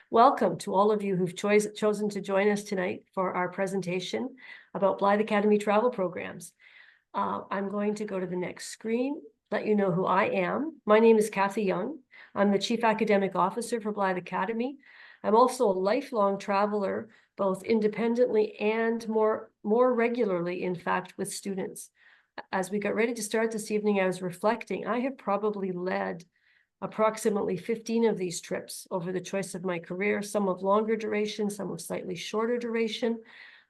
Welcome to all of you who've chosen to join us tonight for our presentation about Blyth Academy Travel programs. I'm going to go to the next screen, let you know who I am. My name is Kathy Young. I'm the Chief Academic Officer for Blyth Academy. I'm also a lifelong traveler, both independently and more regularly, in fact, with students. As we got ready to start this evening, I was reflecting, I have probably led approximately 15 of these trips over the choice of my career, some of longer duration, some of slightly shorter duration.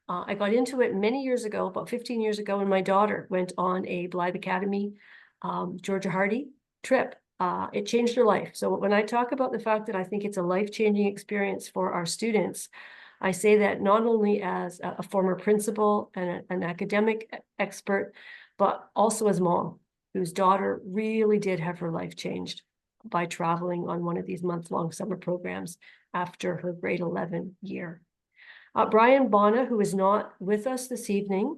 I got into it many years ago, about 15 years ago, when my daughter went on a Blyth Academy Georgia Hardy trip. It changed her life. So when I talk about the fact that I think it's a life-changing experience for our students, I say that not only as a former principal and an academic expert, but also as mom, whose daughter really did have her life changed by traveling on one of these month-long summer programs after her grade 11 year. Brian Bonner, who is not with us this evening,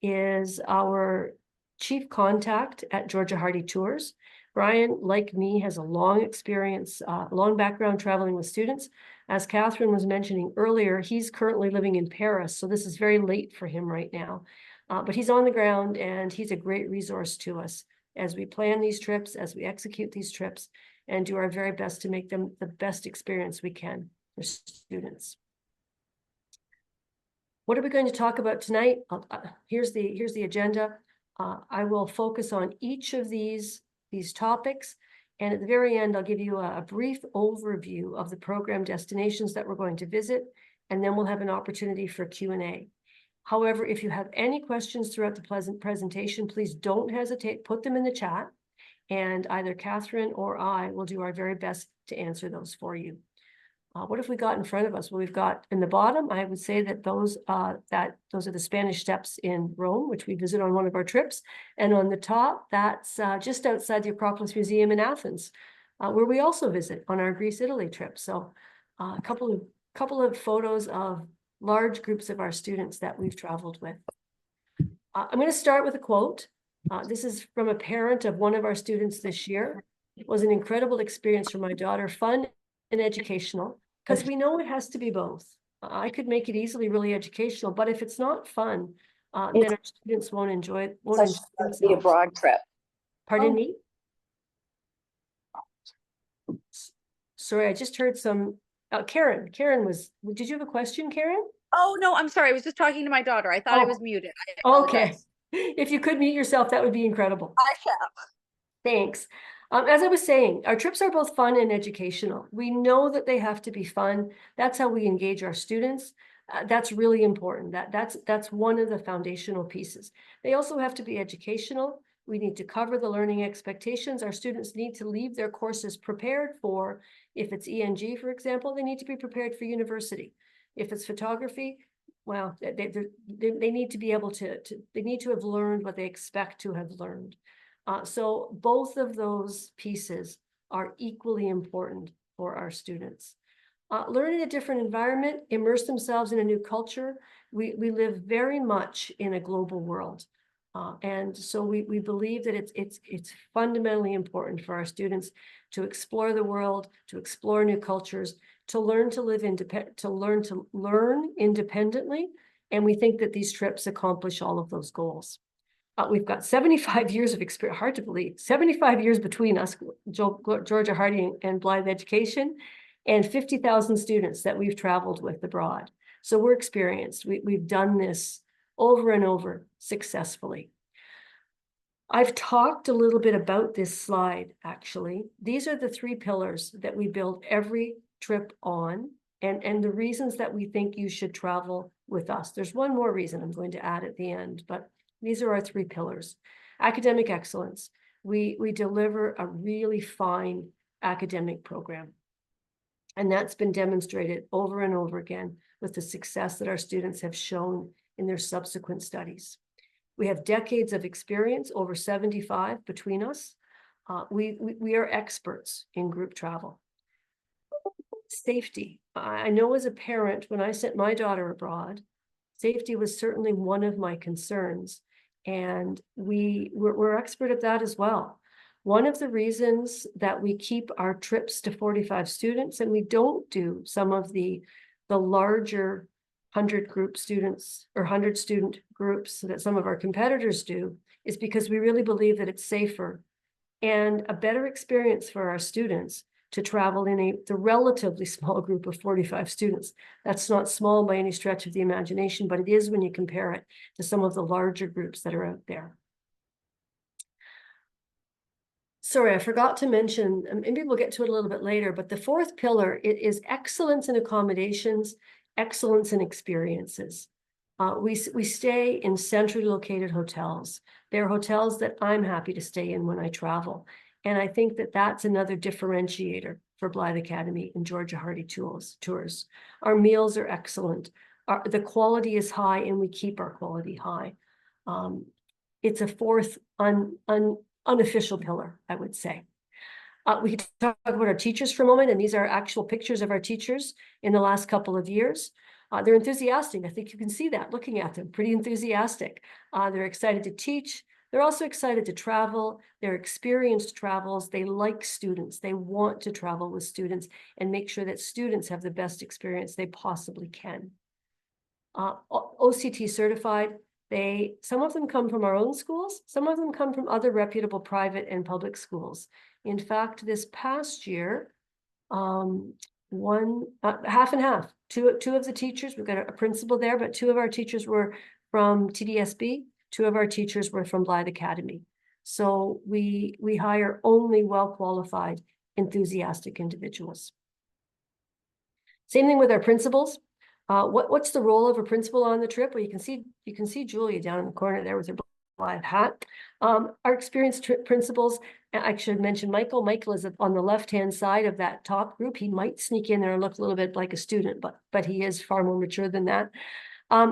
is our chief contact at Georgia Hardy Tours. Brian, like me, has a long experience, long background traveling with students. As Catherine was mentioning earlier, he's currently living in Paris, so this is very late for him right now. But he's on the ground and he's a great resource to us as we plan these trips, as we execute these trips, and do our very best to make them the best experience we can for students. What are we going to talk about tonight? Here's the agenda. I will focus on each of these topics, and at the very end, I'll give you a brief overview of the program destinations that we're going to visit, and then we'll have an opportunity for Q&A. However, if you have any questions throughout the presentation, please don't hesitate, put them in the chat, and either Catherine or I will do our very best to answer those for you. What have we got in front of us? Well, we've got in the bottom, I would say that those are the Spanish Steps in Rome, which we visit on one of our trips. And on the top, that's just outside the Acropolis Museum in Athens, where we also visit on our Greece-Italy trip. So a couple of photos of large groups of our students that we've traveled with. I'm going to start with a quote. This is from a parent of one of our students this year. It was an incredible experience for my daughter, fun and educational, because we know it has to be both. I could make it easily really educational, but if it's not fun, then our students won't enjoy it. Be a broad trip. Pardon me? Sorry, I just heard some. Karen did you have a question, Karen? Oh, no, I'm sorry. I was just talking to my daughter. I thought I was muted. Okay. If you could mute yourself, that would be incredible. I shall. Thanks. As I was saying, our trips are both fun and educational. We know that they have to be fun. That's how we engage our students. That's really important. That's one of the foundational pieces. They also have to be educational. We need to cover the learning expectations. Our students need to leave their courses prepared for, if it's ENG, for example, they need to be prepared for university. If it's photography, well, they need to be able they need to have learned what they expect to have learned. So both of those pieces are equally important for our students. Learn in a different environment, immerse themselves in a new culture. We live very much in a global world. And so we believe that it's fundamentally important for our students to explore the world, to explore new cultures, to learn to live to learn independently. And we think that these trips accomplish all of those goals. We've got 75 years of experience, hard to believe, 75 years between us, Georgia Hardy and Blyth Education, and 50,000 students that we've traveled with abroad. So we're experienced. We've done this over and over successfully. I've talked a little bit about this slide, actually. These are the three pillars that we build every trip on, and the reasons that we think you should travel with us. There's one more reason I'm going to add at the end, but these are our three pillars. Academic excellence. We deliver a really fine academic program. And that's been demonstrated over and over again with the success that our students have shown in their subsequent studies. We have decades of experience, over 75 between us. We are experts in group travel. Safety. I know as a parent, when I sent my daughter abroad, safety was certainly one of my concerns. And we're expert at that as well. One of the reasons that we keep our trips to 45 students and we don't do some of the larger 100 group students or 100 student groups that some of our competitors do is because we really believe that it's safer and a better experience for our students to travel in the relatively small group of 45 students. That's not small by any stretch of the imagination, but it is when you compare it to some of the larger groups that are out there. Sorry, I forgot to mention, and maybe we'll get to it a little bit later, but the fourth pillar, it is excellence in accommodations, excellence in experiences. We stay in centrally located hotels. They're hotels that I'm happy to stay in when I travel. And I think that that's another differentiator for Blyth Academy and Georgia Hardy Tours. Our meals are excellent. The quality is high and we keep our quality high. It's a fourth unofficial pillar, I would say. We can talk about our teachers for a moment, and these are actual pictures of our teachers in the last couple of years. They're enthusiastic. I think you can see that looking at them, pretty enthusiastic. They're excited to teach. They're also excited to travel. They're experienced travels. They like students. They want to travel with students and make sure that students have the best experience they possibly can. OCT certified. Some of them come from our own schools. Some of them come from other reputable private and public schools. In fact, this past year, half and half. Two of the teachers, we've got a principal there, but two of our teachers were from TDSB. Two of our teachers were from Blyth Academy. So we hire only well-qualified, enthusiastic individuals. Same thing with our principals. What's the role of a principal on the trip? Well, you can see Julia down in the corner there with her Blyth hat. Our experienced principals, I should mention Michael. Michael is on the left-hand side of that top group. He might sneak in there and look a little bit like a student, but he is far more mature than that.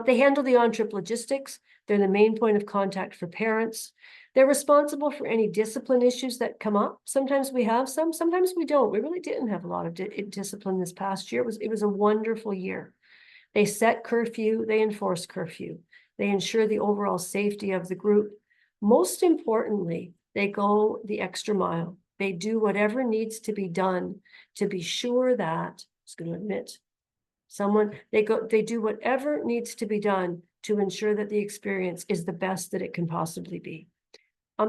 They handle the on-trip logistics. They're the main point of contact for parents. They're responsible for any discipline issues that come up. Sometimes we have some, sometimes we don't. We really didn't have a lot of discipline this past year. It was a wonderful year. They set curfew, they enforce curfew. They ensure the overall safety of the group. Most importantly, they go the extra mile. They do whatever needs to be done to be sure that, I was going to admit, they do whatever needs to be done to ensure that the experience is the best that it can possibly be.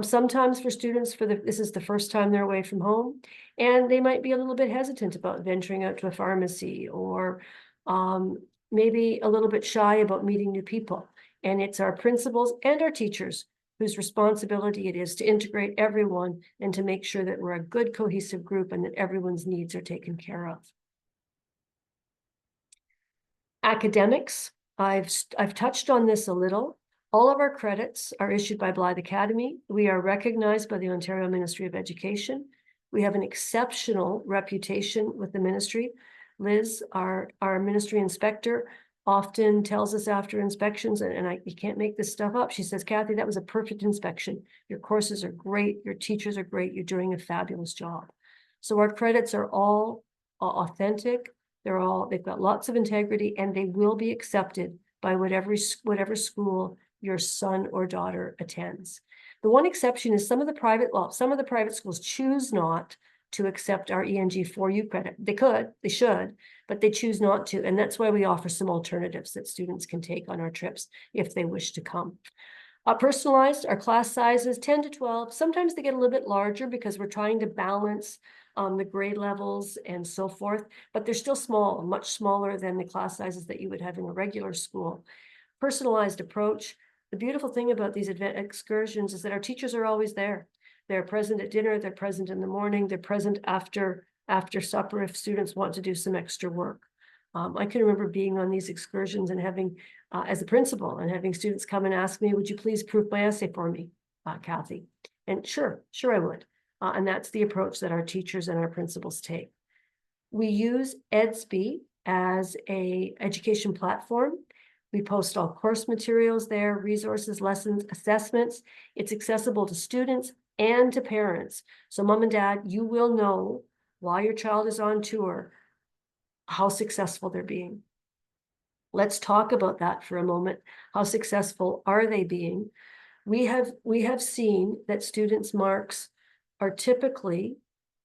Sometimes for students, this is the first time they're away from home, and they might be a little bit hesitant about venturing out to a pharmacy or maybe a little bit shy about meeting new people. And it's our principals and our teachers whose responsibility it is to integrate everyone and to make sure that we're a good cohesive group and that everyone's needs are taken care of. Academics, I've touched on this a little. All of our credits are issued by Blyth Academy. We are recognized by the Ontario Ministry of Education. We have an exceptional reputation with the ministry. Liz, our ministry inspector, often tells us after inspections, and you can't make this stuff up. She says, Kathy, that was a perfect inspection. Your courses are great. Your teachers are great. You're doing a fabulous job. So our credits are all authentic. They've got lots of integrity, and they will be accepted by whatever school your son or daughter attends. The one exception is some of the private schools choose not to accept our ENG 4U credit. They should, but they choose not to. And that's why we offer some alternatives that students can take on our trips if they wish to come. Personalized, our class sizes 10 to 12. Sometimes they get a little bit larger because we're trying to balance the grade levels and so forth, but they're still small, much smaller than the class sizes that you would have in a regular school. Personalized approach. The beautiful thing about these excursions is that our teachers are always there. They're present at dinner, they're present in the morning, they're present after supper if students want to do some extra work. I can remember being on these excursions and having, as a principal, and having students come and ask me, would you please proof my essay for me, Kathy? And sure I would. And that's the approach that our teachers and our principals take. We use EDSB as an education platform. We post all course materials there, resources, lessons, assessments. It's accessible to students and to parents. So mom and dad, you will know while your child is on tour how successful they're being. Let's talk about that for a moment. How successful are they being? We have seen that students' marks are typically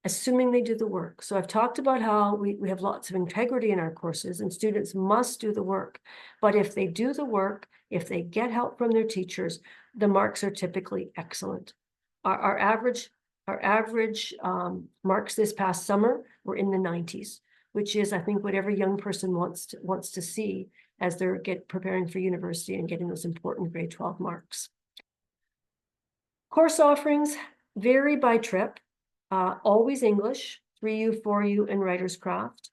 assuming they do the work. So I've talked about how we have lots of integrity in our courses and students must do the work. But if they do the work, if they get help from their teachers, the marks are typically excellent. Our average marks this past summer were in the 90s, which is, I think, what every young person wants to see as they're preparing for university and getting those important grade 12 marks. Course offerings vary by trip, always English, 3U, 4U, and writer's craft.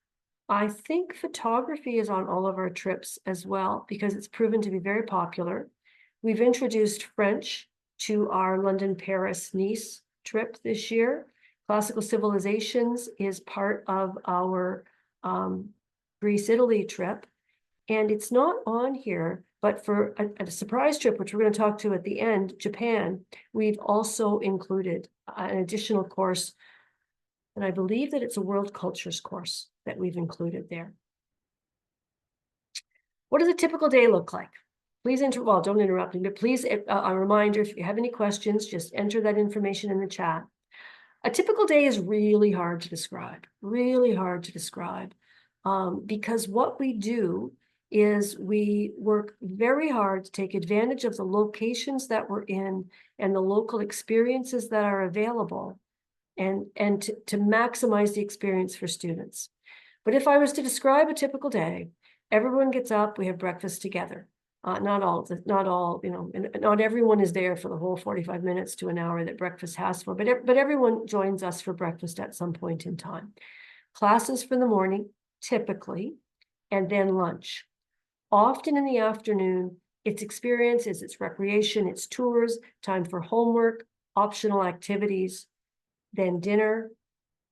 I think photography is on all of our trips as well because it's proven to be very popular. We've introduced French to our London, Paris, Nice trip this year. Classical Civilizations is part of our Greece, Italy trip. And it's not on here, but for a surprise trip, which we're going to talk to at the end, Japan, we've also included an additional course. And I believe that it's a world cultures course that we've included there. What does a typical day look like? Please don't interrupt me, but please, a reminder, if you have any questions, just enter that information in the chat. A typical day is really hard to describe, because what we do is we work very hard to take advantage of the locations that we're in and the local experiences that are available and to maximize the experience for students. But if I was to describe a typical day, everyone gets up, we have breakfast together. Not all, and not everyone is there for the whole 45 minutes to an hour that breakfast has for, but everyone joins us for breakfast at some point in time. Classes for the morning, typically, and then lunch. Often in the afternoon, it's experiences, it's recreation, it's tours, time for homework, optional activities, then dinner.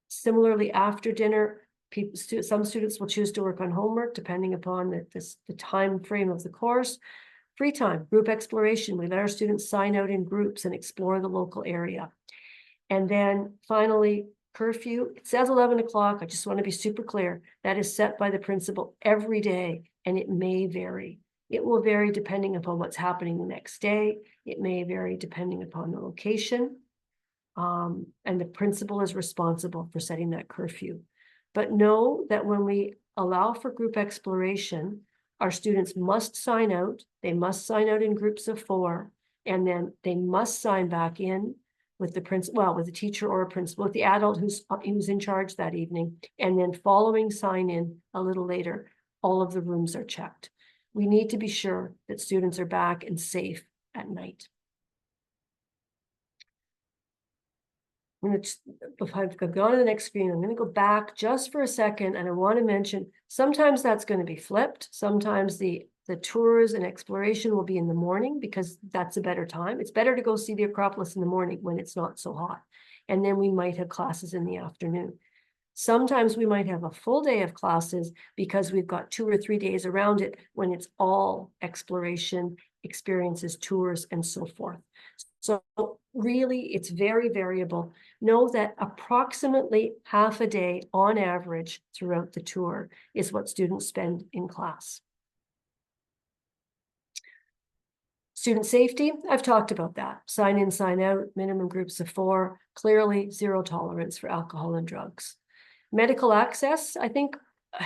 Similarly, after dinner, some students will choose to work on homework depending upon the time frame of the course. Free time, group exploration. We let our students sign out in groups and explore the local area. And then finally, curfew. It says 11 o'clock. I just want to be super clear. That is set by the principal every day, and it may vary. It will vary depending upon what's happening the next day. It may vary depending upon the location. And the principal is responsible for setting that curfew. But know that when we allow for group exploration, our students must sign out. They must sign out in groups of 4, and then they must sign back in with the principal, with the teacher or a principal, with the adult who's in charge that evening. And then following sign in a little later, all of the rooms are checked. We need to be sure that students are back and safe at night. If I've gone to the next screen, I'm going to go back just for a second, and I want to mention, sometimes that's going to be flipped. Sometimes the tours and exploration will be in the morning because that's a better time. It's better to go see the Acropolis in the morning when it's not so hot. And then we might have classes in the afternoon. Sometimes we might have a full day of classes because we've got 2 or 3 days around it when it's all exploration, experiences, tours, and so forth. So really, it's very variable. Know that approximately half a day on average throughout the tour is what students spend in class. Student safety, I've talked about that. Sign in, sign out, minimum groups of 4, clearly 0 tolerance for alcohol and drugs. Medical access, I think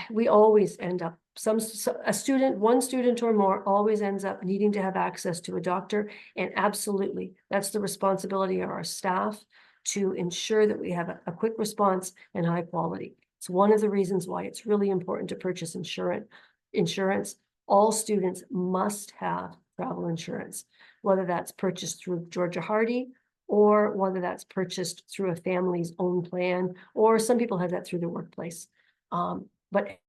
we always end up, one student or more always ends up needing to have access to a doctor. And absolutely, that's the responsibility of our staff to ensure that we have a quick response and high quality. It's one of the reasons why it's really important to purchase insurance. All students must have travel insurance, whether that's purchased through Georgia Hardy or whether that's purchased through a family's own plan, or some people have that through their workplace. But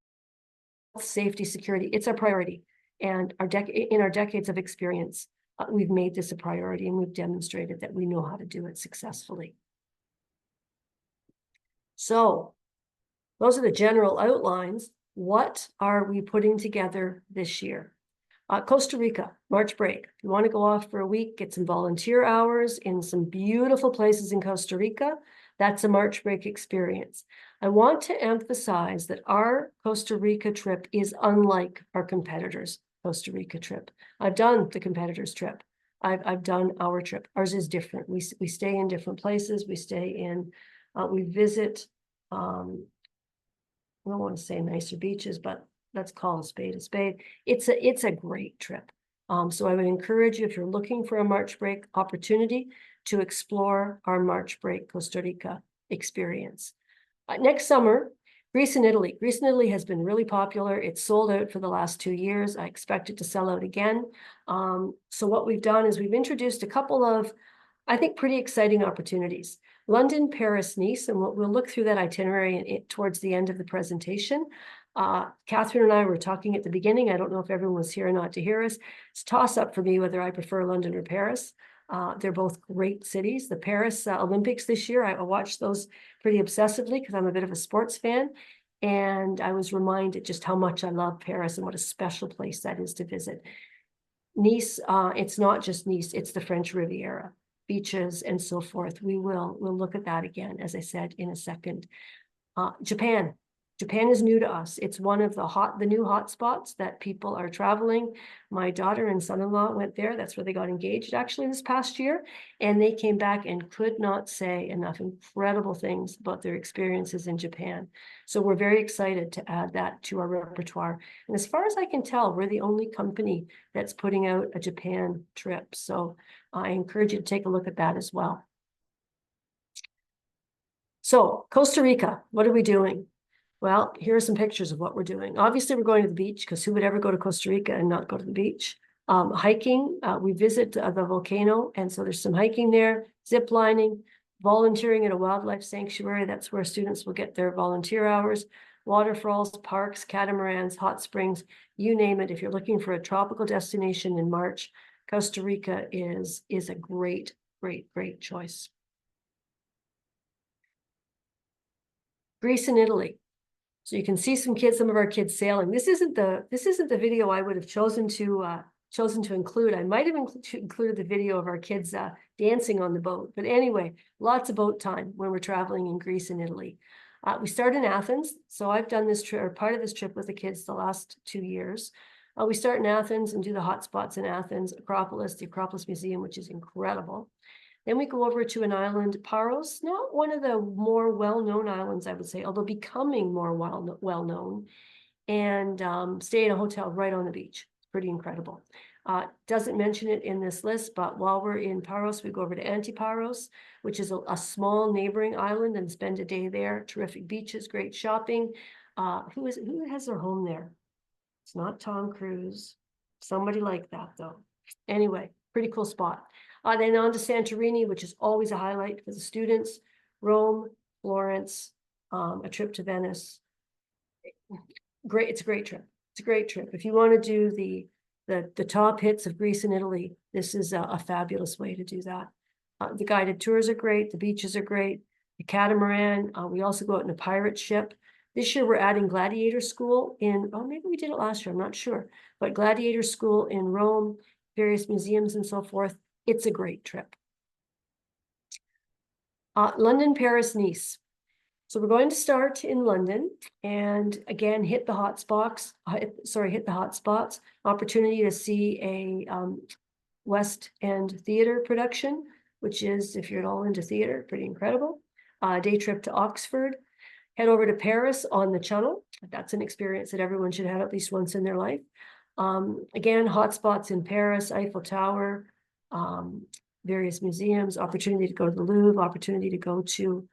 safety, security, it's a priority. And in our decades of experience, we've made this a priority, and we've demonstrated that we know how to do it successfully. So those are the general outlines. What are we putting together this year? Costa Rica, March break. If you want to go off for a week, get some volunteer hours in some beautiful places in Costa Rica, that's a March break experience. I want to emphasize that our Costa Rica trip is unlike our competitors' Costa Rica trip. I've done the competitors' trip. I've done our trip. Ours is different. We stay in different places. We stay in, we visit, I don't want to say nicer beaches, but let's call a spade a spade. It's a great trip. So I would encourage you, if you're looking for a March break opportunity, to explore our March break Costa Rica experience. Next summer, Greece and Italy. Greece and Italy has been really popular. It's sold out for the last 2 years. I expect it to sell out again. So what we've done is we've introduced a couple of, I think, pretty exciting opportunities. London, Paris, Nice, and we'll look through that itinerary towards the end of the presentation. Catherine and I were talking at the beginning. I don't know if everyone was here or not to hear us. It's a toss-up for me whether I prefer London or Paris. They're both great cities. The Paris Olympics this year, I watched those pretty obsessively because I'm a bit of a sports fan. And I was reminded just how much I love Paris and what a special place that is to visit. Nice, it's not just Nice, it's the French Riviera, beaches and so forth. We'll look at that again, as I said, in a second. Japan. Japan is new to us. It's one of the new hotspots that people are traveling. My daughter and son-in-law went there. That's where they got engaged actually this past year. And they came back and could not say enough incredible things about their experiences in Japan. So we're very excited to add that to our repertoire. And as far as I can tell, we're the only company that's putting out a Japan trip. So I encourage you to take a look at that as well. So Costa Rica, what are we doing? Well, here are some pictures of what we're doing. Obviously, we're going to the beach because who would ever go to Costa Rica and not go to the beach? Hiking, we visit the volcano, and so there's some hiking there, zip lining, volunteering at a wildlife sanctuary. That's where students will get their volunteer hours. Waterfalls, parks, catamarans, hot springs, you name it. If you're looking for a tropical destination in March, Costa Rica is a great, great, great choice. Greece and Italy. So you can see some of our kids sailing. This isn't the video I would have chosen to include. I might have included the video of our kids dancing on the boat. But anyway, lots of boat time when we're traveling in Greece and Italy. We start in Athens. So I've done this trip, or part of this trip with the kids the last 2 years. We start in Athens and do the hot spots in Athens, Acropolis, the Acropolis Museum, which is incredible. Then we go over to an island, Paros, not one of the more well-known islands, I would say, although becoming more well-known, and stay in a hotel right on the beach. Pretty incredible. Doesn't mention it in this list, but while we're in Paros, we go over to Antiparos, which is a small neighboring island, and spend a day there. Terrific beaches, great shopping. Who has their home there? It's not Tom Cruise. Somebody like that, though. Anyway, pretty cool spot. Then on to Santorini, which is always a highlight for the students. Rome, Florence, a trip to Venice. Great, it's a great trip. It's a great trip. If you want to do the top hits of Greece and Italy, this is a fabulous way to do that. The guided tours are great. The beaches are great. The catamaran. We also go out in a pirate ship. This year we're adding Gladiator School in, oh, maybe we did it last year, I'm not sure. But Gladiator School in Rome, various museums and so forth. It's a great trip. London, Paris, Nice. So we're going to start in London and again, hit the hot spots. Hit the hot spots. Opportunity to see a West End theater production, which is, if you're at all into theater, pretty incredible. Day trip to Oxford. Head over to Paris on the Channel. That's an experience that everyone should have at least once in their life. Again, hotspots in Paris, Eiffel Tower, various museums, opportunity to go to the Louvre, opportunity to go to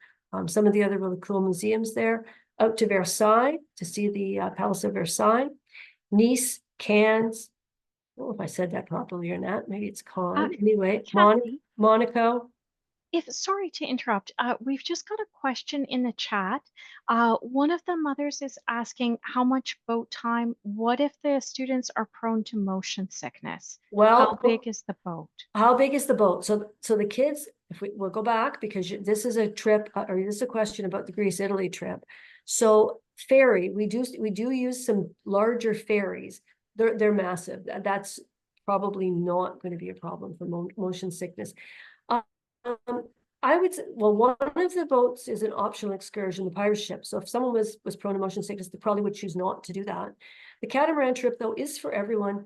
some of the other really cool museums there. Out to Versailles to see the Palace of Versailles. Nice, Cannes. I don't know if I said that properly or not. Maybe it's Cannes. Anyway, Kathy, Monaco. sorry to interrupt. We've just got a question in the chat. One of the mothers is asking how much boat time, what if the students are prone to motion sickness? Well, how big is the boat? How big is the boat? So the kids, if we'll go back because this is a trip, or this is a question about the Greece, Italy trip. So ferry, we do use some larger ferries. They're massive. That's probably not going to be a problem for motion sickness. I would say, well, one of the boats is an optional excursion, the pirate ship. So if someone was prone to motion sickness, they probably would choose not to do that. The catamaran trip, though, is for everyone.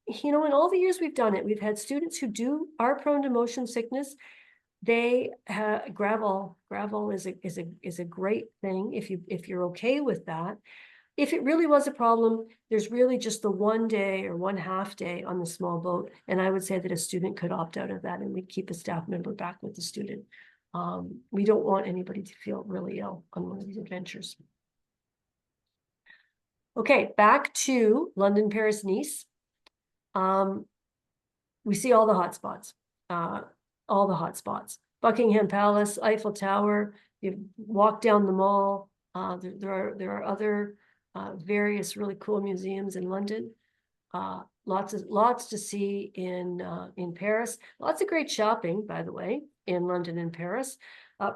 you know, in all the years we've done it, we've had students who are prone to motion sickness. They have gravel is a great thing if you're okay with that. If it really was a problem, there's really just the 1 day or 1/2 day on the small boat. And I would say that a student could opt out of that and we keep a staff member back with the student. We don't want anybody to feel really ill on one of these adventures. Okay, back to London, Paris, Nice. We see all the hotspots, Buckingham Palace, Eiffel Tower, you walk down the mall. There are other various really cool museums in London. Lots to see in Paris. Lots of great shopping, by the way, in London and Paris,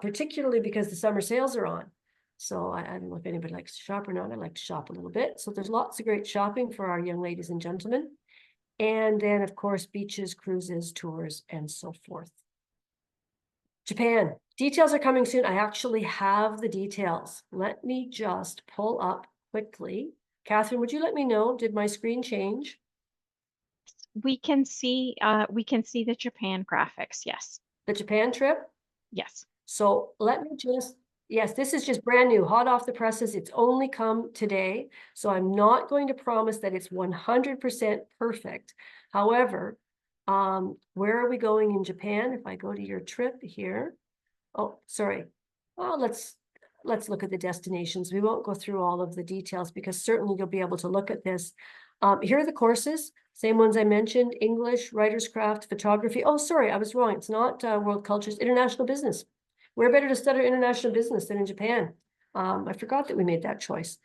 particularly because the summer sales are on. So I don't know if anybody likes to shop or not. I like to shop a little bit. So there's lots of great shopping for our young ladies and gentlemen. And then, of course, beaches, cruises, tours, and so forth. Japan. Details are coming soon. I actually have the details. Let me just pull up quickly. Catherine, would you let me know? Did my screen change? We can see the Japan graphics. Yes. The Japan trip? Yes. So let me just, yes, this is just brand new, hot off the presses. It's only come today. So I'm not going to promise that it's 100% perfect. However, where are we going in Japan? If I go to your trip here, oh, sorry. Well, let's look at the destinations. We won't go through all of the details because certainly you'll be able to look at this. Here are the courses, same ones I mentioned: English, writer's craft, photography. Oh, sorry, I was wrong. It's not world cultures, international business. Where better to study international business than in Japan? I forgot that we made that choice.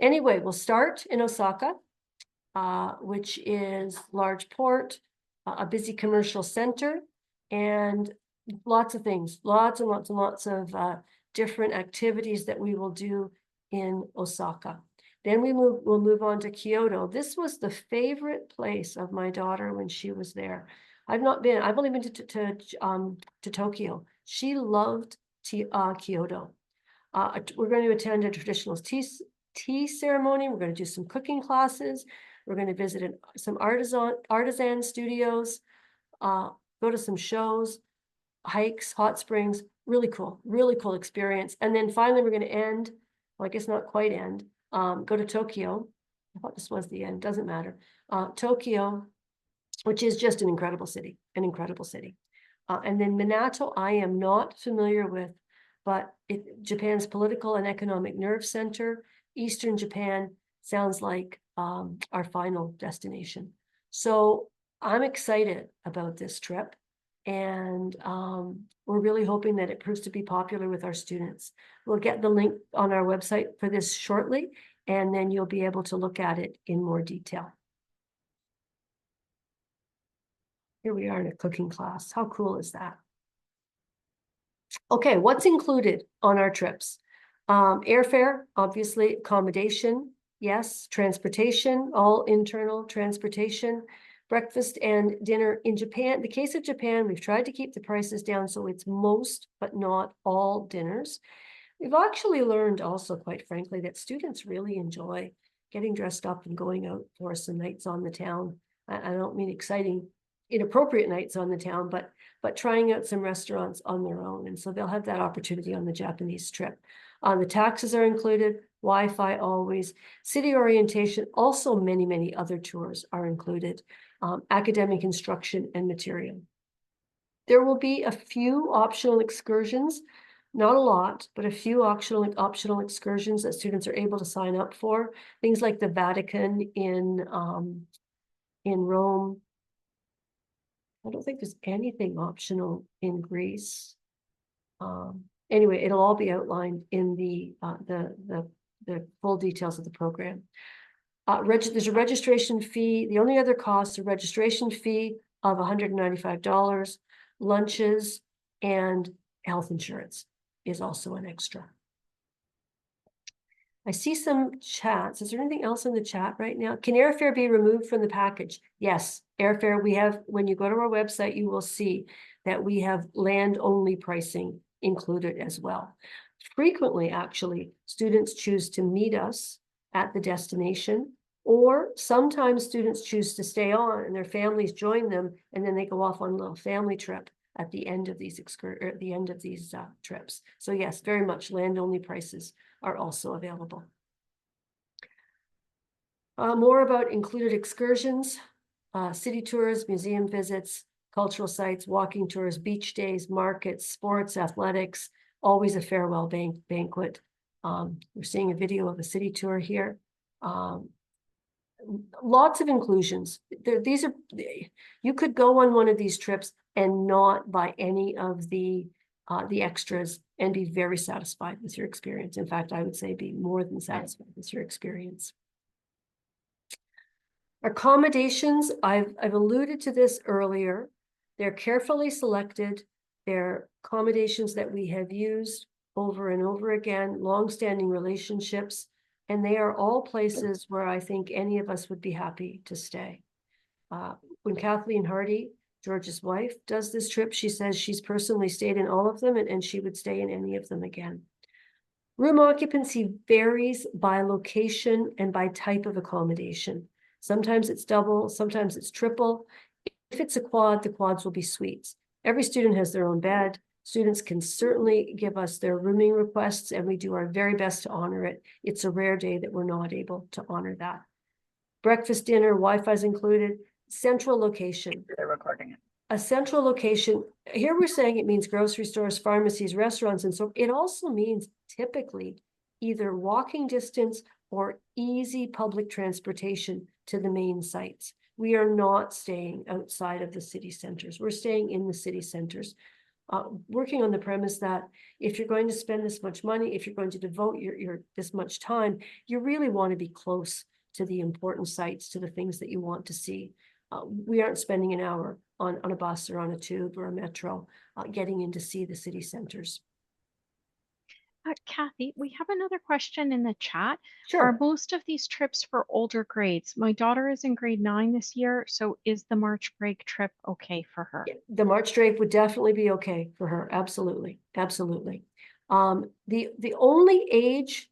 Anyway, we'll start in Osaka, which is large port, a busy commercial center, and lots of things, lots and lots of different activities that we will do in Osaka. Then we'll move on to Kyoto. This was the favorite place of my daughter when she was there. I've only been to Tokyo. She loved Kyoto. We're going to attend a traditional tea ceremony. We're going to do some cooking classes. We're going to visit some artisan studios, go to some shows, hikes, hot springs. Really cool experience. And then finally, we're going to end, well, I guess not quite end, go to Tokyo. I thought this was the end, doesn't matter. Tokyo, which is just an incredible city, and then Minato, I am not familiar with, but Japan's political and economic nerve center. Eastern Japan sounds like our final destination. So I'm excited about this trip, and we're really hoping that it proves to be popular with our students. We'll get the link on our website for this shortly, and then you'll be able to look at it in more detail. Here we are in a cooking class. How cool is that? Okay, what's included on our trips? Airfare, obviously, accommodation, yes, transportation, all internal transportation, breakfast and dinner. In Japan, the case of Japan, we've tried to keep the prices down so it's most, but not all dinners. We've actually learned also, quite frankly, that students really enjoy getting dressed up and going out for some nights on the town. I don't mean exciting, inappropriate nights on the town, but trying out some restaurants on their own. And so they'll have that opportunity on the Japanese trip. The taxes are included, Wi-Fi always, city orientation, also many other tours are included, academic instruction and material. There will be a few optional excursions, not a lot, but a few optional excursions that students are able to sign up for. Things like the Vatican in Rome. I don't think there's anything optional in Greece. Anyway, it'll all be outlined in the full details of the program. There's a registration fee. The only other costs, a registration fee of $195, lunches, and health insurance is also an extra. I see some chats. Is there anything else in the chat right now? Can airfare be removed from the package? Yes, airfare we have, when you go to our website, you will see that we have land-only pricing included as well. Frequently, actually, students choose to meet us at the destination Or sometimes students choose to stay on and their families join them, and then they go off on a little family trip at the end of these trips. So yes, very much land-only prices are also available. More about included excursions, city tours, museum visits, cultural sites, walking tours, beach days, markets, sports, athletics, always a farewell banquet. We're seeing a video of a city tour here. Lots of inclusions. You could go on one of these trips and not buy any of the extras and be very satisfied with your experience. In fact, I would say be more than satisfied with your experience. Accommodations, I've alluded to this earlier. They're carefully selected. They're accommodations that we have used over and over again, long-standing relationships, and they are all places where I think any of us would be happy to stay. When Kathleen Hardy, George's wife, does this trip, she says she's personally stayed in all of them and she would stay in any of them again. Room occupancy varies by location and by type of accommodation. Sometimes it's double, sometimes it's triple. If it's a quad, the quads will be suites. Every student has their own bed. Students can certainly give us their rooming requests and we do our very best to honor it. It's a rare day that we're not able to honor that. Breakfast, dinner, Wi-Fi is included. Central location. They're recording it. A central location, here we're saying it means grocery stores, pharmacies, restaurants, and so it also means typically either walking distance or easy public transportation to the main sites. We are not staying outside of the city centers. We're staying in the city centers, working on the premise that if you're going to spend this much money, if you're going to devote your this much time, you really want to be close to the important sites, to the things that you want to see. We aren't spending an hour on a bus or on a tube or a metro getting in to see the city centers. Kathy, we have another question in the chat. Sure. Are most of these trips for older grades? My daughter is in grade 9 this year, so is the March break trip okay for her? The March break would definitely be okay for her. Absolutely. Absolutely. The only age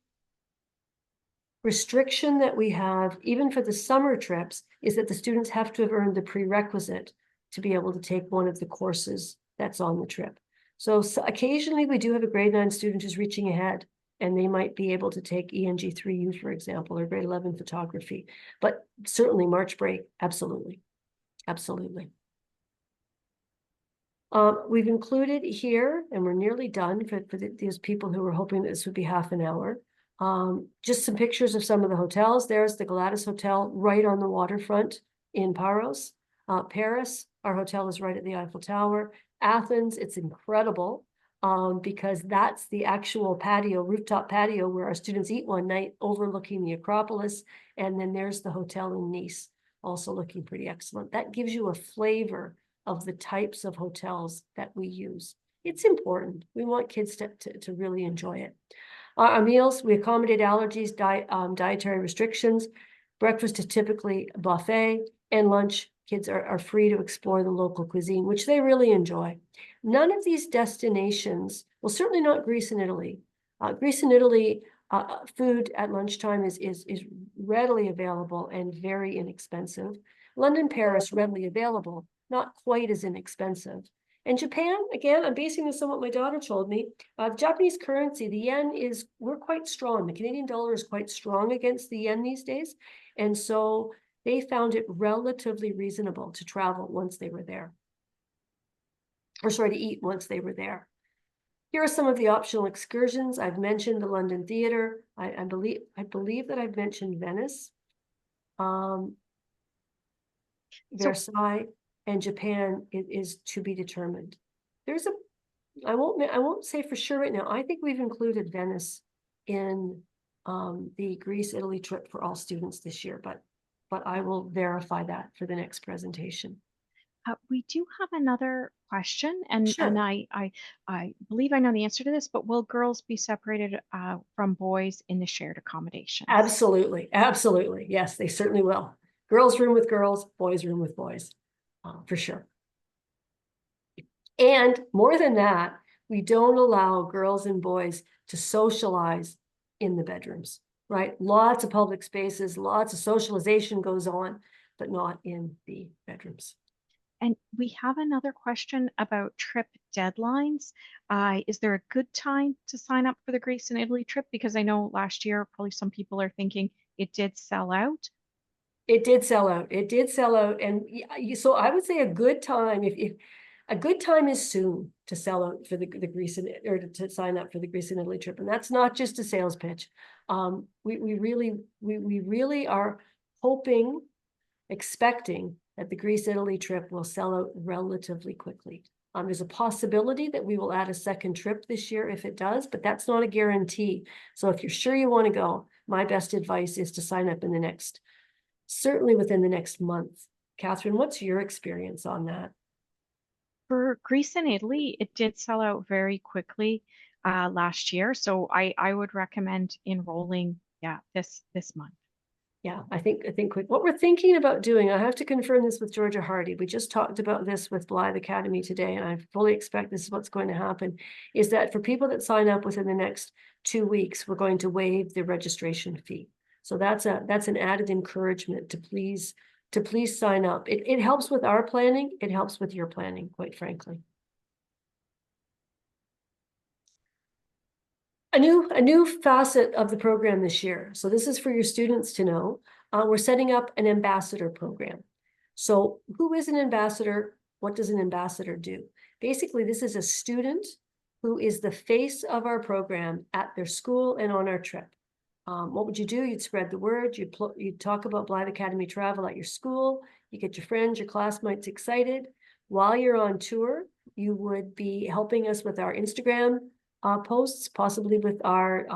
restriction that we have, even for the summer trips, is that the students have to have earned the prerequisite to be able to take one of the courses that's on the trip. So occasionally we do have a grade 9 student who's reaching ahead and they might be able to take ENG3U, for example, or grade 11 photography, but certainly March break, absolutely. Absolutely. We've included here, and we're nearly done for these people who were hoping that this would be half an hour. Just some pictures of some of the hotels. There's the Gladys Hotel right on the waterfront in Paros. Paris, our hotel is right at the Eiffel Tower. Athens, it's incredible because that's the actual patio, rooftop patio where our students eat one night overlooking the Acropolis. And then there's the hotel in Nice, also looking pretty excellent. That gives you a flavor of the types of hotels that we use. It's important. We want kids to really enjoy it. Our meals, we accommodate allergies, dietary restrictions. Breakfast is typically a buffet, and lunch, kids are free to explore the local cuisine, which they really enjoy. None of these destinations, well, certainly not Greece and Italy. Greece and Italy, food at lunchtime is readily available and very inexpensive. London, Paris, readily available, not quite as inexpensive. And Japan, again, I'm basing this on what my daughter told me. The Japanese currency, the yen we're quite strong. The Canadian dollar is quite strong against the yen these days. And so they found it relatively reasonable to travel once they were there. Or sorry, to eat once they were there. Here are some of the optional excursions. I've mentioned the London Theatre. I believe that I've mentioned Venice, Versailles, and Japan is to be determined. I won't say for sure right now. I think we've included Venice in the Greece-Italy trip for all students this year, but I will verify that for the next presentation. We do have another question, and Sure. I believe I know the answer to this, but will girls be separated from boys in the shared accommodation? Absolutely, absolutely. Yes, they certainly will. Girls room with girls, boys room with boys, for sure. And more than that, we don't allow girls and boys to socialize in the bedrooms. right? Lots of public spaces, lots of socialization goes on, but not in the bedrooms. And we have another question about trip deadlines. Is there a good time to sign up for the Greece and Italy trip? Because I know last year, probably some people are thinking it did sell out. It did sell out. It did sell out. And so I would say a good time, if a good time is soon to sell out for the Greece and, or to sign up for the Greece and Italy trip. And that's not just a sales pitch. We really are hoping, expecting that the Greece Italy trip will sell out relatively quickly. There's a possibility that we will add a second trip this year if it does, but that's not a guarantee. So if you're sure you want to go, my best advice is to sign up in the next, certainly within the next month. Catherine, what's your experience on that? For Greece and Italy, it did sell out very quickly last year. So I would recommend enrolling, yeah, this month. Yeah, I think what we're thinking about doing, I have to confirm this with Georgia Hardy. We just talked about this with Blyth Academy today, and I fully expect this is what's going to happen, is that for people that sign up within the next 2 weeks, we're going to waive the registration fee. So that's an added encouragement to please sign up. It helps with our planning. It helps with your planning, quite frankly. A new facet of the program this year. So this is for your students to know. We're setting up an ambassador program. So who is an ambassador? What does an ambassador do? Basically, this is a student who is the face of our program at their school and on our trip. What would you do? You'd spread the word. You'd talk about Blyth Academy Travel at your school. You get your friends, your classmates excited. While you're on tour, you would be helping us with our Instagram posts, possibly with our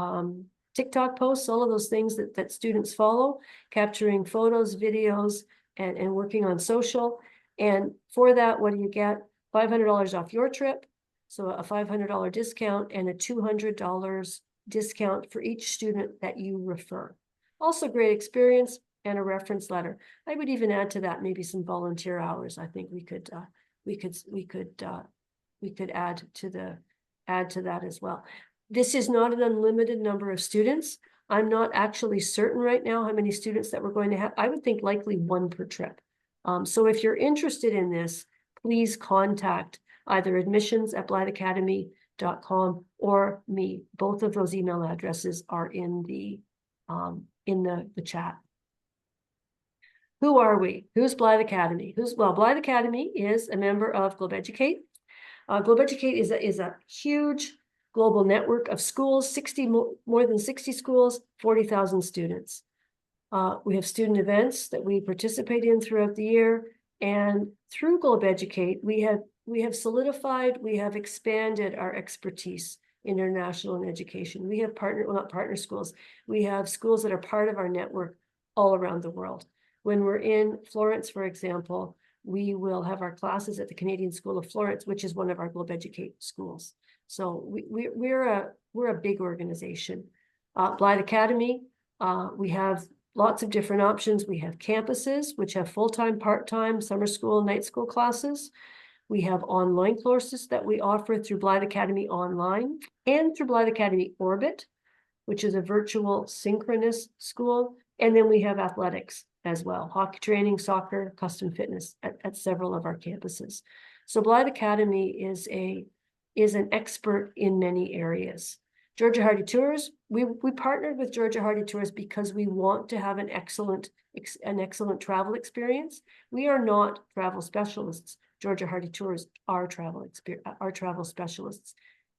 TikTok posts, all of those things that students follow, capturing photos, videos, and working on social. And for that, what do you get? $500 off your trip. So a $500 discount and a $200 discount for each student that you refer. Also great experience and a reference letter. I would even add to that maybe some volunteer hours. I think we could add to that as well. This is not an unlimited number of students. I'm not actually certain right now how many students that we're going to have. I would think likely 1 per trip. So if you're interested in this, please contact either admissions@blythacademy.com or me. Both of those email addresses are in the chat. Who are we? Who's Blyth Academy? Blyth Academy is a member of Globe Educate. Globe Educate is a huge global network of schools, more than 60 schools, 40,000 students. We have student events that we participate in throughout the year, and through Globe Educate, we have solidified, we have expanded our expertise in international and education. We have not partner schools. We have schools that are part of our network all around the world. When we're in Florence, for example, we will have our classes at the Canadian School of Florence, which is one of our Globe Educate schools. So we're a big organization. Blyth Academy, we have lots of different options. We have campuses, which have full-time, part-time, summer school, night school classes. We have online courses that we offer through Blyth Academy Online and through Blyth Academy Orbit, which is a virtual synchronous school. And then we have athletics as well, hockey training, soccer, custom fitness at several of our campuses. So Blyth Academy is an expert in many areas. Georgia Hardy Tours, we partnered with Georgia Hardy Tours because we want to have an excellent travel experience. We are not travel specialists. Georgia Hardy Tours are travel specialists,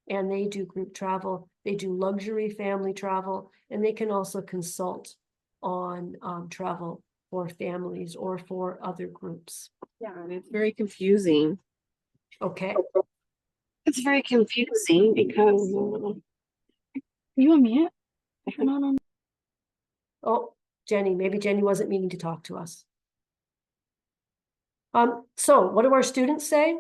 and they do group travel, they do luxury family travel, and they can also consult on travel for families or for other groups. Yeah, and it's very confusing. Okay. It's very confusing because you and me. Oh, Jenny, maybe Jenny wasn't meaning to talk to us. So what do our students say?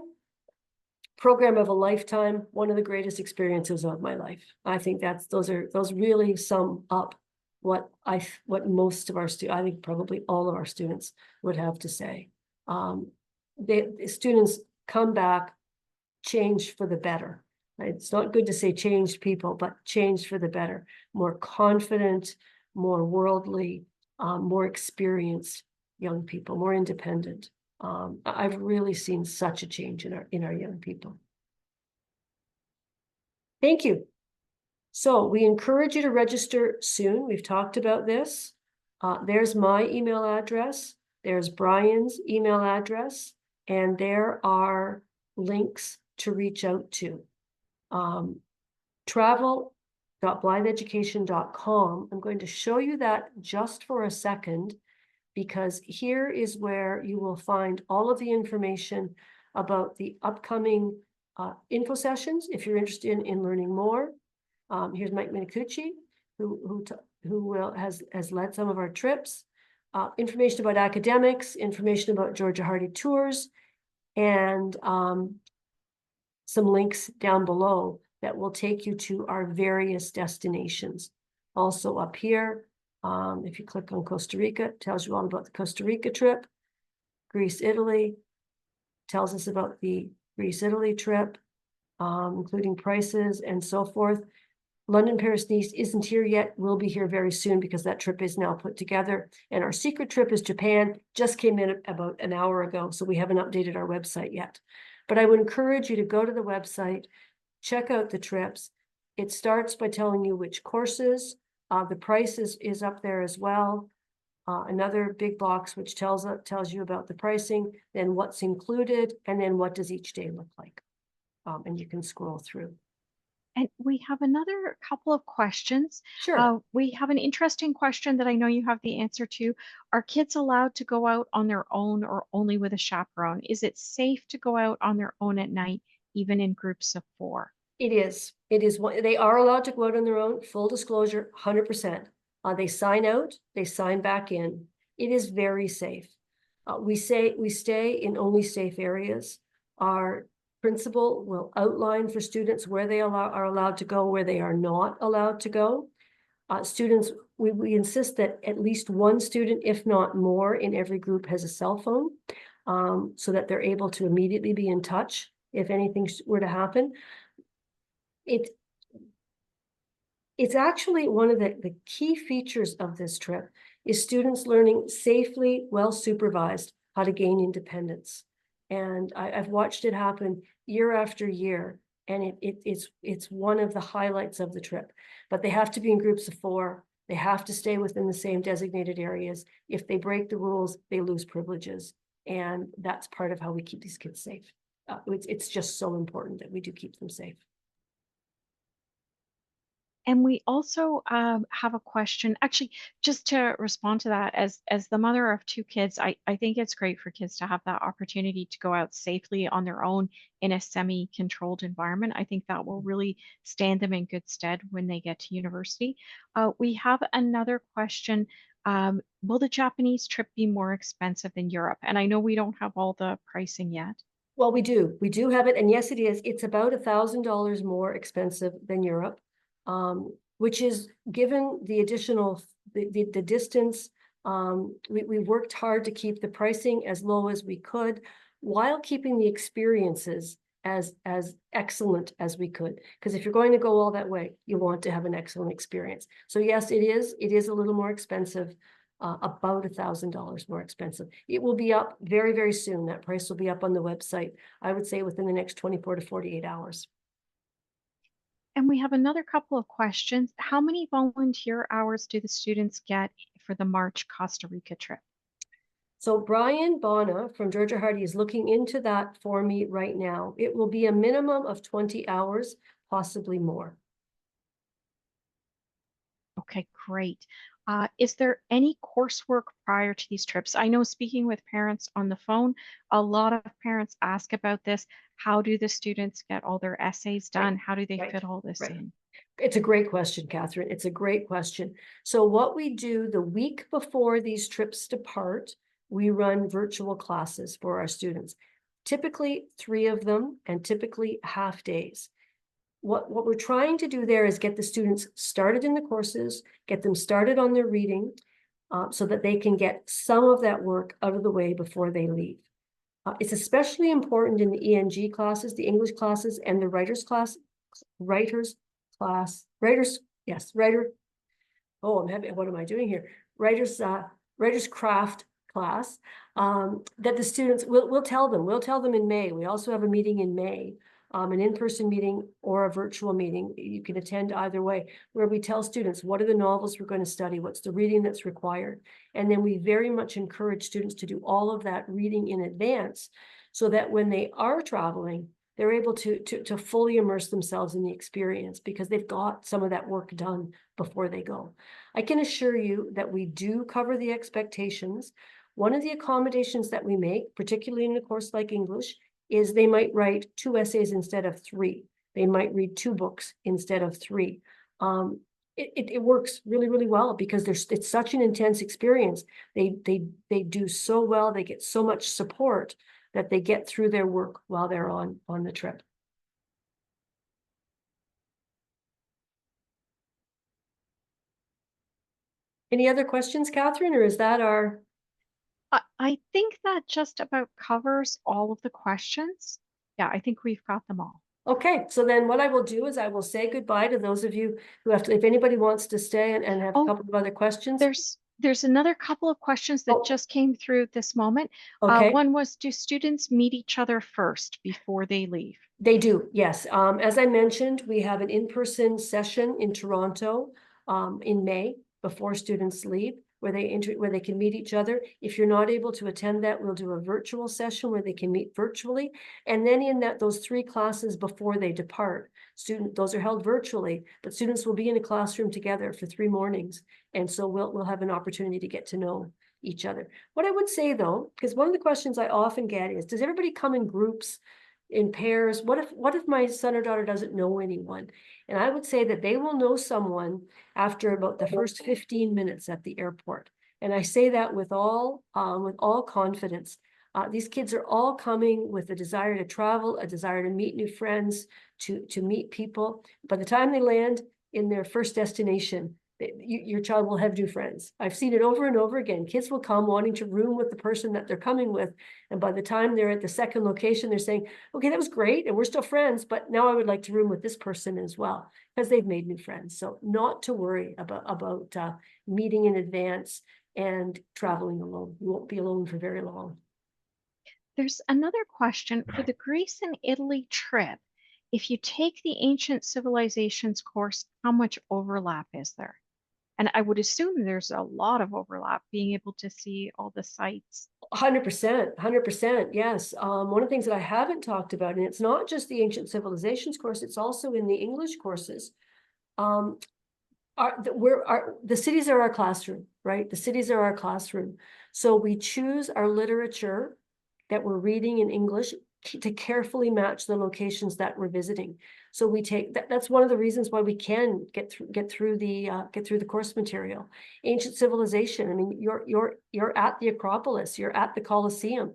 Program of a lifetime, one of the greatest experiences of my life. I think those really sum up what most of our students, I think probably all of our students would have to say. The students come back changed for the better. Right? It's not good to say changed people, but changed for the better, more confident, more worldly, more experienced young people, more independent. I've really seen such a change in our young people. Thank you. So we encourage you to register soon. We've talked about this. There's my email address. There's Brian's email address, and there are links to reach out to. Travel.blytheeducation.com. I'm going to show you that just for a second, because here is where you will find all of the information about the upcoming info sessions. If you're interested in learning more, here's Mike Minicucci, who has led some of our trips. Information about academics, information about Georgia Hardy tours, and some links down below that will take you to our various destinations. Also up here, if you click on Costa Rica, it tells you all about the Costa Rica trip. Greece, Italy, tells us about the Greece, Italy trip, including prices and so forth. London, Paris, Nice isn't here yet. We'll be here very soon because that trip is now put together. And our secret trip is Japan, just came in about an hour ago, so we haven't updated our website yet. But I would encourage you to go to the website, check out the trips. It starts by telling you which courses. The price is up there as well. Another big box which tells you about the pricing, then what's included, and then what does each day look like. And you can scroll through. And we have another couple of questions. Sure. We have an interesting question that I know you have the answer to. Are kids allowed to go out on their own or only with a chaperone? Is it safe to go out on their own at night, even in groups of 4? It is. They are allowed to go out on their own. Full disclosure, 100%. They sign out. They sign back in. It is very safe. We stay in only safe areas. Our principal will outline for students where they are allowed to go, where they are not allowed to go. Students, we insist that at least one student, if not more, in every group has a cell phone, so that they're able to immediately be in touch if anything were to happen. It's actually one of the key features of this trip is students learning safely, well supervised, how to gain independence. And I've watched it happen year after year, and it's one of the highlights of the trip. But they have to be in groups of 4. They have to stay within the same designated areas. If they break the rules, they lose privileges. And that's part of how we keep these kids safe. It's just so important that we do keep them safe. And we also have a question, actually, just to respond to that, as the mother of 2 kids, I think it's great for kids to have that opportunity to go out safely on their own in a semi-controlled environment. I think that will really stand them in good stead when they get to university. We have another question. Will the Japanese trip be more expensive than Europe? And I know we don't have all the pricing yet. Well, we do have it. And yes, it is. It's about $1,000 more expensive than Europe. Which is, given the additional, the distance, we worked hard to keep the pricing as low as we could, while keeping the experiences as excellent as we could. Because if you're going to go all that way, you want to have an excellent experience. So yes, it is a little more expensive, about $1,000 more expensive. It will be up very, very soon. That price will be up on the website, I would say within the next 24 to 48 hours. And we have another couple of questions. How many volunteer hours do the students get for the March Costa Rica trip? So Brian Bonner from Georgia Hardy is looking into that for me right now. It will be a minimum of 20 hours, possibly more. Okay, great. Is there any coursework prior to these trips? I know, speaking with parents on the phone, a lot of parents ask about this. How do the students get all their essays done? Right. How do they Right. fit all this Right. in? It's a great question, Catherine. It's a great question. So what we do the week before these trips depart, we run virtual classes for our students, typically 3 of them and typically half days. What we're trying to do there is get the students started in the courses, get them started on their reading, so that they can get some of that work out of the way before they leave. It's especially important in the ENG classes, the English classes, and the writers class. what am I doing here? Writer's craft class, that the students, we'll tell them in May. We also have a meeting in May, an in-person meeting or a virtual meeting. You can attend either way, where we tell students, what are the novels we're going to study? What's the reading that's required? And then we very much encourage students to do all of that reading in advance, so that when they are traveling, they're able to fully immerse themselves in the experience, because they've got some of that work done before they go. I can assure you that we do cover the expectations. One of the accommodations that we make, particularly in a course like English, is they might write 2 essays instead of 3. They might read 2 books instead of 3. It works really, really well, because it's such an intense experience. They do so well, they get so much support that they get through their work while they're on the trip. Any other questions, Catherine, or is that our? I think that just about covers all of the questions. Yeah, I think we've got them all. Okay, so then what I will do is I will say goodbye to those of you who have to, if anybody wants to stay and have a couple of other questions. There's another couple of questions that just came through this moment. Okay. One was, do students meet each other first before they leave? They do, yes. As I mentioned, we have an in-person session in Toronto in May before students leave, where they can meet each other. If you're not able to attend that, we'll do a virtual session where they can meet virtually. And then in those 3 classes before they depart, those are held virtually, but students will be in a classroom together for 3 mornings. And so we'll have an opportunity to get to know each other. What I would say though, because one of the questions I often get is, does everybody come in groups, in pairs? What if my son or daughter doesn't know anyone? And I would say that they will know someone after about the first 15 minutes at the airport. And I say that with all confidence. These kids are all coming with a desire to travel, a desire to meet new friends, to meet people. By the time they land in their first destination, your child will have new friends. I've seen it over and over again. Kids will come wanting to room with the person that they're coming with. And by the time they're at the second location, they're saying, okay, that was great. And we're still friends, but now I would like to room with this person as well, because they've made new friends. So not to worry about meeting in advance and traveling alone. You won't be alone for very long. There's another question for the Greece and Italy trip. If you take the ancient civilizations course, how much overlap is there? And I would assume there's a lot of overlap, being able to see all the sites. 100%, yes. One of the things that I haven't talked about, and it's not just the ancient civilizations course, it's also in the English courses. The cities are our classroom, right? The cities are our classroom. So we choose our literature that we're reading in English to carefully match the locations that we're visiting. So we take that's one of the reasons why we can get through the course material. Ancient civilization, I mean, you're at the Acropolis, you're at the Colosseum.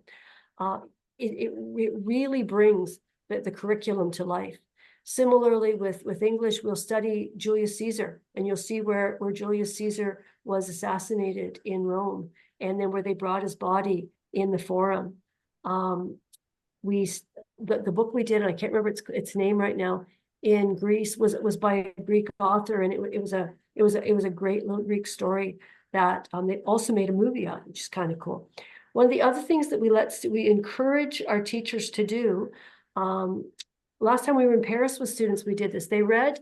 It really brings the curriculum to life. Similarly, with English, we'll study Julius Caesar, and you'll see where Julius Caesar was assassinated in Rome, and then where they brought his body in the Forum. The book we did, and I can't remember its name right now, in Greece was by a Greek author, and it was a great little Greek story that they also made a movie on, which is kind of cool. One of the other things that we encourage our teachers to do, last time we were in Paris with students, we did this. They read,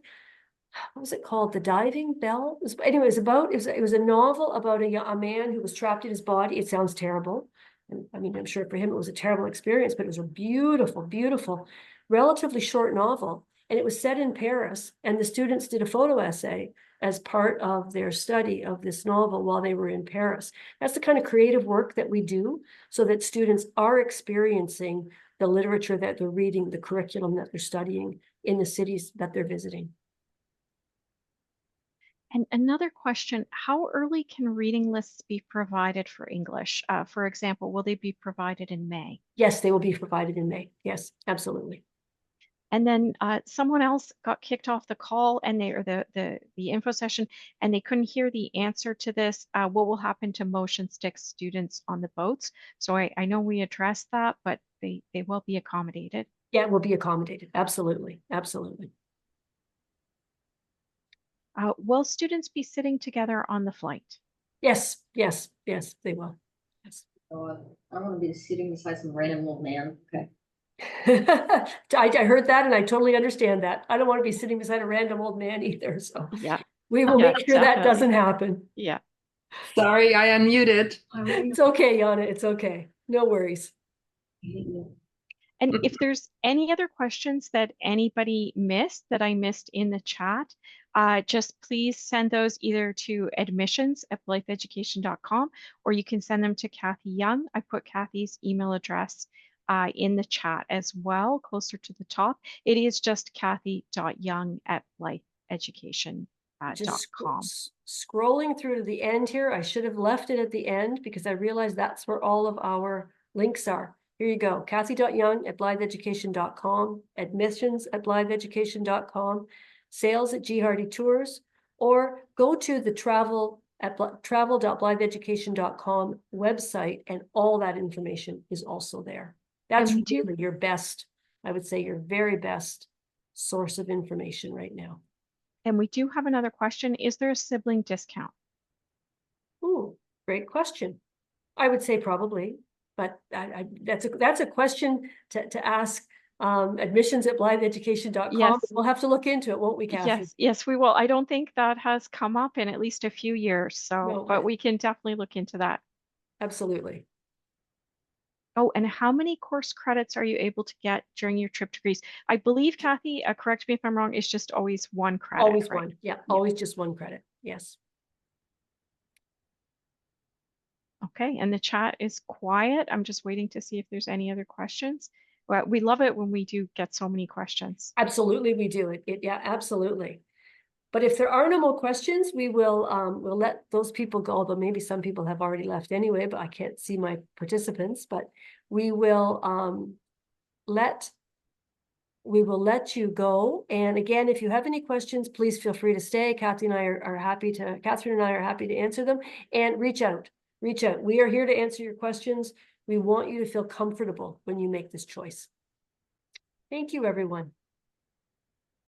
what was it called? The Diving Bell? It was a novel about a man who was trapped in his body. It sounds terrible. And I mean, I'm sure for him it was a terrible experience, but it was a beautiful, beautiful, relatively short novel. And it was set in Paris, and the students did a photo essay as part of their study of this novel while they were in Paris. That's the kind of creative work that we do, so that students are experiencing the literature that they're reading, the curriculum that they're studying in the cities that they're visiting. And another question, how early can reading lists be provided for English? For example, will they be provided in May? Yes, they will be provided in May. Yes, absolutely. And then someone else got kicked off the call and the info session, and they couldn't hear the answer to this. What will happen to motion stick students on the boats? So I know we addressed that, but they will be accommodated. Yeah, it will be accommodated. Absolutely. Absolutely. Will students be sitting together on the flight? Yes, yes, yes, they will. Yes. Oh, I don't want to be sitting beside some random old man. Okay. I heard that and I totally understand that. I don't want to be sitting beside a random old man either, so Yeah. we will Yeah, make sure that definitely. doesn't happen. Yeah. Sorry, I unmuted. It's okay, Yana, it's okay. No worries. And if there's any other questions that anybody missed that I missed in the chat, just please send those either to admissions@blytheeducation.com or you can send them to Kathy Young. I put Kathy's email address in the chat as well, closer to the top. It is just kathy.young@blytheeducation.com. Just scrolling through to the end here. I should have left it at the end because I realized that's where all of our links are. Here you go, kathy.young@blytheeducation.com, admissions@blytheeducation.com, sales@ghardytours, or go to the travel.blytheeducation.com website, and all that information is also there. That's really your best, I would say your very best source of information right now. And we do have another question. Is there a sibling discount? Ooh, great question. I would say probably, but that's a question to ask admissions@blytheeducation.com. Yes. We'll have to look into it, won't we, Kathy? Yes, we will. I don't think that has come up in at least a few years, so, No, but we can definitely look into that. Absolutely. Oh, and how many course credits are you able to get during your trip to Greece? I believe, Kathy, correct me if I'm wrong, it's just always one credit, Always right? one. Yeah, always just one credit. Yes. Okay, and the chat is quiet. I'm just waiting to see if there's any other questions. Well, we love it when we do get so many questions. Absolutely, we do it. Yeah, absolutely. But if there are no more questions, we will we'll let those people go, although maybe some people have already left anyway, but I can't see my participants, but we will let you go. And again, if you have any questions, please feel free to stay. Catherine and I are happy to answer them, and reach out. We are here to answer your questions. We want you to feel comfortable when you make this choice. Thank you, everyone.